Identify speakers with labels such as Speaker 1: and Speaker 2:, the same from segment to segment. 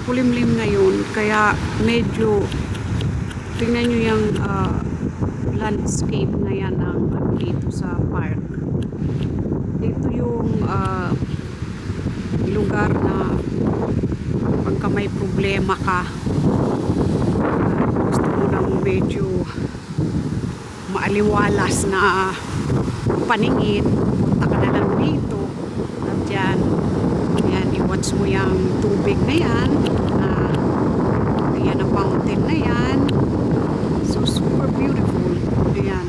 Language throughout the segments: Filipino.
Speaker 1: makulimlim ngayon, kaya medyo tingnan nyo yung landscape na yan dito sa park. Dito yung lugar na pagka may problema ka, gusto mo nang medyo maaliwalas na paningin, punta ka na lang dito at yan, i-watch mo yung tubig na yan, yan ang fountain na yan, so super beautiful. Ayan,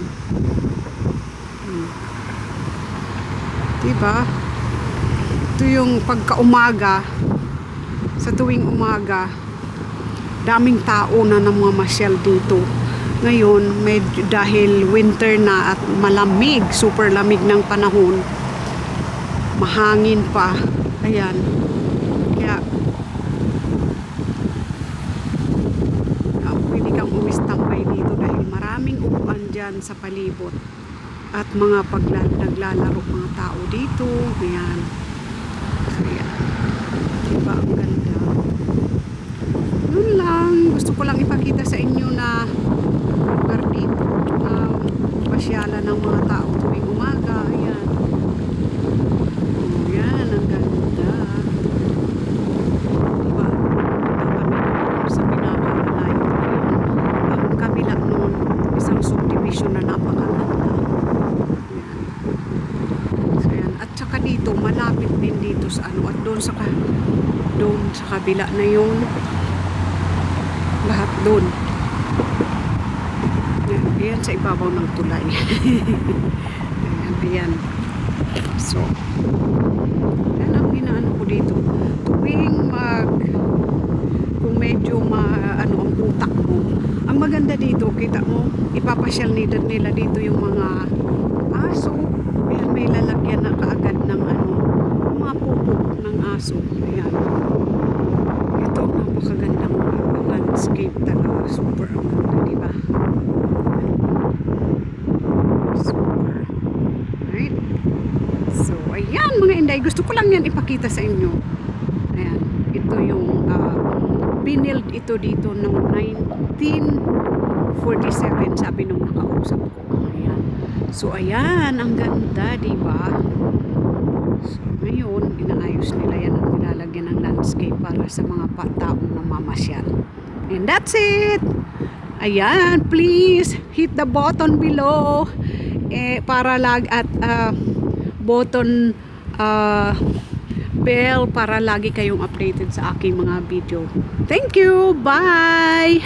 Speaker 1: diba? Ito yung pagka-umaga, sa tuwing umaga daming tao na namamasyal dito. Ngayon, medyo dahil winter na at malamig, super lamig ng panahon, mahangin pa, ayan, kaya pwede kang umistambay dito dahil maraming upuan dyan sa palibot at mga naglalaro mga tao dito. Ayan, kaya diba ang ganda. Yun lang, gusto ko lang ipakita sa inyo na lugar dito na pasyalan ng mga tao tuwing umaga. Ayan, yan ang ganda, diba? Kami sa pinakalayo ang kabila nun, isang subdivision na napakaganda. Ayan. So, yan. At saka dito malapit din dito sa ano, at doon sa kabila na yun, lahat doon. Ayan, sa ibabaw ng tulay. Ayan. So, yan ang inaano ko dito. Tuwing kung medyo ano ang utak mo, ang maganda dito, kita mo, ipapasyal nila dito yung mga aso. Ayan, may lalagyan na kaagad ng ano, mga pupo ng aso. Ayan. Ito ang napakagandang landscape talaga. Super ang ganda, diba? Super. Right? So, ayan mga inday. Gusto ko lang yan ipakita sa inyo. Ayan. Ito yung binild ito dito noong 1947, sabi nung nakausap ko. Ayan. So, ayan. Ang ganda, diba? So, ngayon, inaayos nila yan at nilalagyan ng landscape para sa mga taong namamasyal. And that's it! Ayan, please hit the button below para at button bell para lagi kayong updated sa aking mga video. Thank you! Bye!